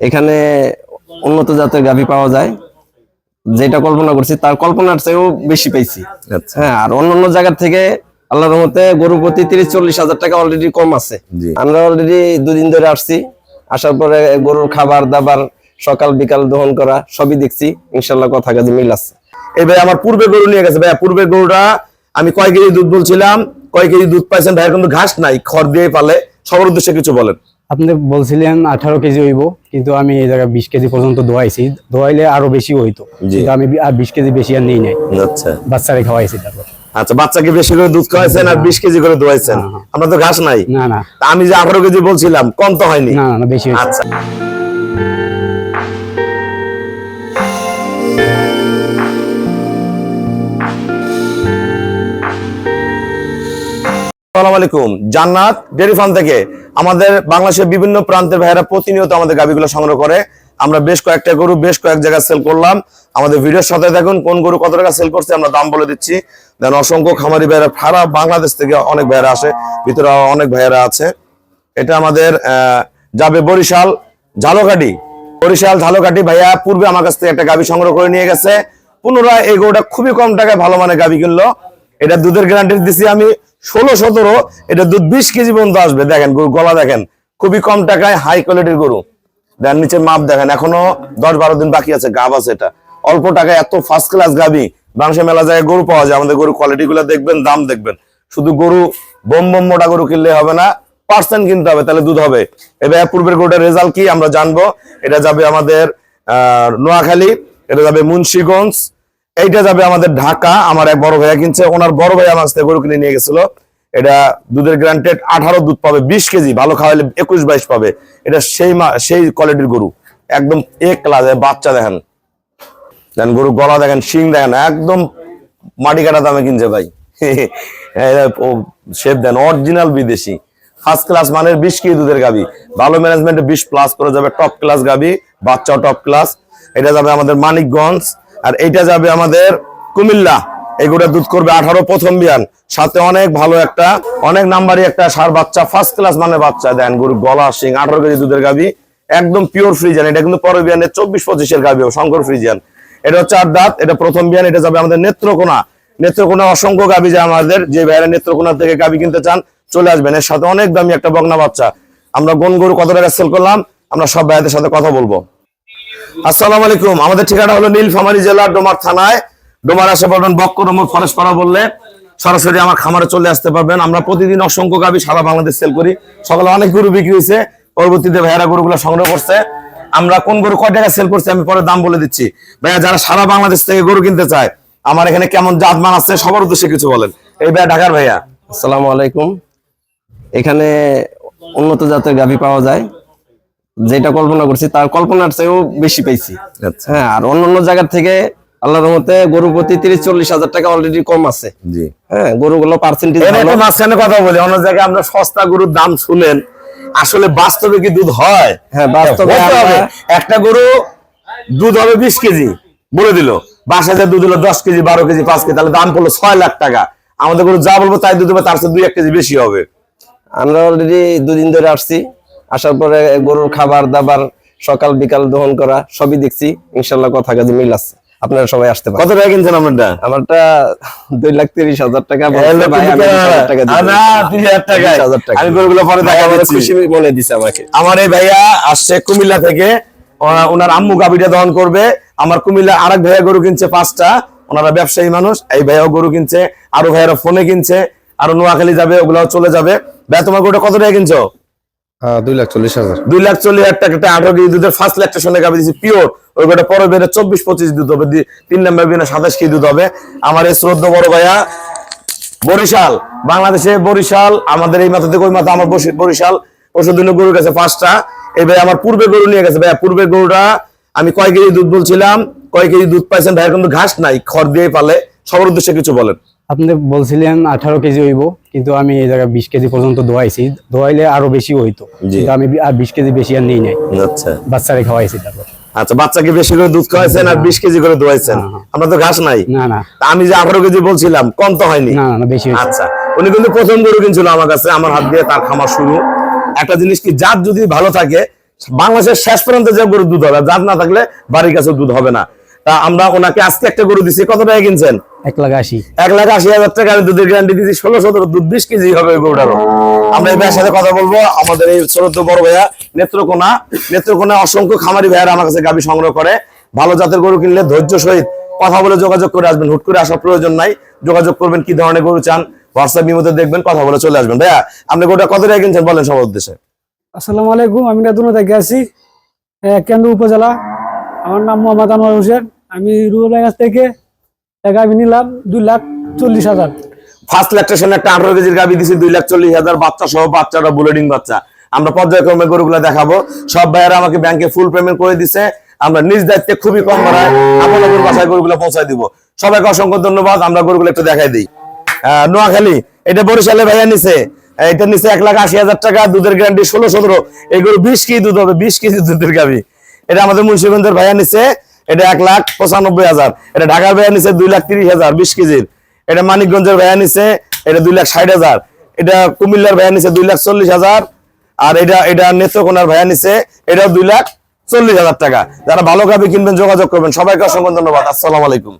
এখানে উন্নত জাতের গাভী পাওয়া যায়, যেটা কল্পনা করছি তার কল্পনার চেয়েও বেশি পাইছি। হ্যাঁ, আর অন্যান্য জায়গা থেকে আল্লাহর রহমতে গরু প্রতি 30-40 হাজার টাকা অলরেডি কম আছে। আমরা অলরেডি 2 দিন ধরে আসছি, আসার পরে গরুর খাবার দাবার সকাল বিকাল দহন করা সবই দেখছি, ইনশাল্লাহ কথা কাজে মিল আছে। এই ভাই আমার পূর্বে গরু নিয়ে গেছে। ভাই পূর্বে গরুটা আমি কয় কেজি দুধ বলছিলাম, কয় কেজি দুধ পাইছেন? ভাইয়ের কিন্তু ঘাস নাই, খড় দিয়ে পালে। সবার উদ্দেশ্যে কিছু বলেন। আপনি বলছিলেন 18 কেজি হইব, কিন্তু আমি এই জায়গায় 20 কেজি পর্যন্ত দোয়াইছি। দোয়াইলে আরো বেশি হইতো, কিন্তু আমি আর 20 কেজি বেশি আর নেই নাই। আচ্ছা, বাচ্চারে খাওয়াইছি। তারপর আচ্ছা, বাচ্চাকে বেশি করে দুধ খাওয়াইছেন আর 20 কেজি করে দোয়াইছেন। আমরা তো ঘাস নাই। না না, আমি যে 18 কেজি বলছিলাম কম তো হয়নি। না না, বেশি হয়েছে। আচ্ছা, আসসালামু আলাইকুম। জান্নাত ডেয়ারি ফার্ম থেকে আমাদের বাংলাদেশের বিভিন্ন প্রান্তের ভাইয়েরা প্রতিনিয়ত আমাদের গাভীগুলো সংগ্রহ করে। আমরা বেশ কয়েকটা গরু বেশ কয়েক জায়গায় সেল করলাম। আমাদের ভিডিওর সাথে দেখুন কোন গরু কত টাকা সেল করছে, আমরা দাম বলে দিচ্ছি। দেন অসংখ্য খামারি ভাইয়েরা সারা বাংলাদেশ থেকে অনেক ভাইয়েরা আসে, ভিতরে অনেক ভাইয়েরা আছে। এটা আমাদের যাবে বরিশাল ঝালকাঠি। বরিশাল ঝালকাঠি ভাইয়া পূর্বে আমার কাছ থেকে একটা গাভী সংগ্রহ করে নিয়ে গেছে। পুনরায় এই গরুটা খুবই কম টাকায় ভালো মানের গাভী কিনলো। এটা দুধের গ্যারান্টি দিচ্ছি আমি 16-17। এটা দুধ 20 কেজি পর্যন্ত আসবে। দেখেন গরু গলা দেখেন, খুবই কম টাকায় হাই কোয়ালিটির গরু। দেন নিচে মাপ দেখেন, এখনো 10-12 দিন বাকি আছে, গাভ আছে। এটা অল্প টাকায় এত ফার্স্ট ক্লাস গাভী বাংলাদেশে মেলা জায়গায় গরু পাওয়া যায়। আমাদের গরু কোয়ালিটি গুলো দেখবেন, দাম দেখবেন। শুধু গরু বোম মোটা গরু কিনলে হবে না, পার্সেন্ট কিনতে হবে, তাহলে দুধ হবে। এবার পূর্বের গরুটার রেজাল্ট কি আমরা জানবো। এটা যাবে আমাদের নোয়াখালী, এটা যাবে মুন্সিগঞ্জ, এইটা যাবে আমাদের ঢাকা। আমার এক বড় ভাইয়া কিনছে, ওনার বড় ভাইয়া আমার কাছে গরু কিনে নিয়ে গেছিল। এটা দুধের গ্যারান্টেড 18 দুধ পাবে, 20 কেজি, ভালো খাওয়াইলে 21-22 পাবে। এটা সেই কোয়ালিটির গরু, একদম এক ক্লাস। বাচ্চা দেখেন, দেন গরু গলা দেখেন, শিং দেখেন, একদম মাটি কাটা দামে কিনছে ভাই। শেপ দেন অরিজিনাল বিদেশি ফার্স্ট ক্লাস মানের 20 কেজি দুধের গাভী, ভালো ম্যানেজমেন্টে 20+ করে যাবে, টপ ক্লাস গাভী, বাচ্চাও টপ ক্লাস। এটা যাবে আমাদের মানিকগঞ্জ, আর এইটা যাবে আমাদের কুমিল্লা। এগুলো দুধ করবে 18 প্রথম বিয়ান, সাথে অনেক ভালো একটা অনেক নাম্বারই একটা সার বাচ্চা, ফার্স্ট ক্লাস মানের বাচ্চা। দেন গরু গলা শিং, 18 কেজি দুধের গাভী, একদম পিওর ফ্রিজিয়ান। এটা কিন্তু পরের বিয়ানে 24-25-এর গাভী, শঙ্কর ফ্রিজিয়ান। এটা হচ্ছে 8 দাঁত, এটা প্রথম বিয়ান। এটা যাবে আমাদের নেত্রকোনা। নেত্রকোনা অসংখ্য গাভী যায় আমাদের, যে ভাইয়েরা নেত্রকোনা থেকে গাভী কিনতে চান চলে আসবেন। এর সাথে অনেক দামি একটা বকনা বাচ্চা। আমরা কোন গরু কত টাকা সেল করলাম আমরা সব ভাইদের সাথে কথা বলবো। আসসালামু আলাইকুম। আমাদের ঠিকানা হলো নীলফামারী জেলা ডোমার থানায়। ডোমার আসে পারবেন বক্করমুখ ফরেস্টপাড়া বললে সরাসরি আমার খামারে চলে আসতে পারবেন। আমরা প্রতিদিন অসংখ্য গাভী সারা বাংলাদেশ সেল করি। সকালে অনেক গরু বিক্রি হয়েছে, পরবর্তীতে ভাইয়েরা গরুগুলো সংগ্রহ করছে। আমরা কোন গরু কয় টাকা সেল করছি আমি পরে দাম বলে দিচ্ছি। ভাইয়া যারা সারা বাংলাদেশ থেকে গরু কিনতে চায়, আমার এখানে কেমন জাত মান আছে সবার উদ্দেশ্যে কিছু বলেন। এই ভাইয়া ঢাকার ভাইয়া। আসসালামু আলাইকুম। এখানে উন্নত জাতের গাভী পাওয়া যায়, যেটা কল্পনা করছি তার কল্পনার চেয়েও বেশি পাইছি। হ্যাঁ, আর অন্যান্য জায়গা থেকে আল্লাহর রহমতে গরু প্রতি 30-40 হাজার টাকা অলরেডি কম আছে। হ্যাঁ, গরুগুলো পার্সেন্টেজ ভালো। মাঝখানে কথা বলি, অন্য জায়গায় আমরা সস্তা গরুর দাম শুনেন, আসলে বাস্তবে কি দুধ হয়? হ্যাঁ, বাস্তবে একটা গরু দুধ হবে 20 কেজি বলে দিল, বাসায় দুধ হলো 10 কেজি 12 কেজি 5 কেজি, তাহলে দাম পড়লো 6 লাখ টাকা। আমাদের গরু যা বলবো তাই দুধ হবে, তার সাথে 2-1 কেজি বেশি হবে। আমরা অলরেডি 2 দিন ধরে আসছি, আসার পরে গরুর খাবার দাবার সকাল বিকাল দহন করা সবই দেখছি, ইনশাল্লাহ কথা কাজে মিল আছে। আপনারা সবাই আসতে পারেন। কত টাকা কিনছেন আপনারটা? আমারটা 2,30,000 টাকা। আমি গরুগুলো পরে দেখাবো, খুশি মনে দিছে আমাকে। আমার এই ভাইয়া আসছে কুমিল্লা থেকে, ওনার আম্মু গাভীটা দহন করবে। আমার কুমিল্লা আরেক ভাইয়া গরু কিনছে 5টা, ওনারা ব্যবসায়ী মানুষ। এই ভাইয়াও গরু কিনছে, আরো ভাইয়ারা ফোনে কিনছে, আরো নোয়াখালী যাবে, ওগুলাও চলে যাবে। ভাই তোমার গরুটা কত টাকা কিনছো? 2,40,000। 2,40,000 টাকা। 18 কেজি দুধের ফার্স্ট ল্যাকটেশনে গাভী দিয়েছি পিওর। ওই গোটা পরে বেড়ে 24-25 দুধ হবে, 3 নম্বর বিনে 27 কেজি দুধ হবে। আমার এই শ্রদ্ধা বড় ভাইয়া বরিশাল, বাংলাদেশে বরিশাল, আমাদের এই মাথা থেকে ওই মাথা, আমার বরিশাল। ওষুধ দিন গরু গেছে 5টা। এই ভাই আমার পূর্বে গরু নিয়ে গেছে। ভাইয়া পূর্বে গরুটা আমি কয় কেজি দুধ বলছিলাম, কয় কেজি দুধ পাইছেন? ভাইয়ের কিন্তু ঘাস নাই, খড় দিয়ে পালে। সবার উদ্দেশ্যে কিছু বলেন। আপনি বলছিলেন 18 কেজি হইব, কিন্তু আমি এই জায়গায় 20 কেজি পর্যন্ত দোয়াইছি। দোয়াইলে আরো বেশি হইতো, কিন্তু আমি আর 20 কেজি বেশি আর নেই নাই। আচ্ছা, বাচ্চারে খাওয়াইছি। তারপর আচ্ছা, বাচ্চাকে বেশি করে দুধ খাওয়াইছেন আর 20 কেজি করে দোয়াইছেন। আমরা তো ঘাস নাই। না না, আমি যে 18 কেজি বলছিলাম কম তো হয়নি। না না, বেশি। আচ্ছা, উনি কিন্তু প্রথম গরু কিনছিল আমার কাছে, আমার হাত দিয়ে তার খামার শুরু। একটা জিনিস কি, জাত যদি ভালো থাকে বাংলাদেশের শেষ প্রান্তে যে গরুর দুধ হবে, জাত না থাকলে বাড়ির কাছে দুধ হবে না। তা আমরা ওনাকে আজকে একটা গরু দিচ্ছি, কত টাকা কিনছেন? 1,80,000। 1,80,000 টাকা আমি দুধের গ্যারান্টি দিচ্ছি। 16-17 দুধ 20 কেজি হবে ওই গরুটারও। আমরা এই ভাইয়ের সাথে কথা বলবো। আমাদের এই ছোট বড় ভাইয়া নেত্রকোনা অসংখ্য খামারি ভাইয়ারা আমার কাছে গাভী সংগ্রহ করে। ভালো জাতের গরু কিনলে ধৈর্য সহিত কথা বলে যোগাযোগ করে আসবেন, হুট করে আসার প্রয়োজন নাই। যোগাযোগ করবেন, কি ধরনের গরু চান হোয়াটসঅ্যাপ ইমোতে দেখবেন, কথা বলে চলে আসবেন। ভাইয়া আপনি গরুটা কত টাকা কিনছেন বলেন সবার উদ্দেশ্যে। আসসালামু আলাইকুম, আমি নাদুনা থেকে আছি, কেন্দ্র উপজেলা। আমার নাম মোহাম্মদ আনোয়ার হোসেন। আমি রুবেল কাছ থেকে গাভী নিলাম 2,40,000। ফার্স্ট ল্যাকটেশন একটা 18 কেজির গাভী দিছি 2,40,000, বাচ্চা সহ, বাচ্চাটা বুলেটিং বাচ্চা। আমরা পর্যায়ক্রমে গরুগুলো দেখাবো। সব ভাইয়ারা আমাকে ব্যাংকে ফুল পেমেন্ট করে দিছে। আমরা নিজ দায়িত্বে খুবই কম ভাড়ায় আপনাদের বাসায় গরুগুলো পৌঁছায় দিব। সবাইকে অসংখ্য ধন্যবাদ। আমরা গরুগুলো একটু দেখাই দিই। নোয়াখালী, এটা বরিশালে ভাইয়া নিছে, এটা নিচে 1,80,000 টাকা, দুধের গ্যারান্টি 16-17। এই গরু 20 কেজি দুধ হবে, 20 কেজি দুধের গাভী। এটা আমাদের মুন্সিগঞ্জের ভাইয়া নিছে, এটা 1,95,000। এটা ঢাকার ভাইয়া নিছে 2,30,000 20 কেজির। এটা মানিকগঞ্জের ভাইয়া নিছে, এটা 2,60,000। এটা কুমিল্লার ভাইয়া নিছে 2,40,000। আর এটা নেত্রকোনার ভাইয়া নিছে, এটাও 2,40,000 টাকা। যারা ভালো গাভী কিনবেন যোগাযোগ করবেন। সবাইকে অসংখ্য ধন্যবাদ। আসসালামু আলাইকুম।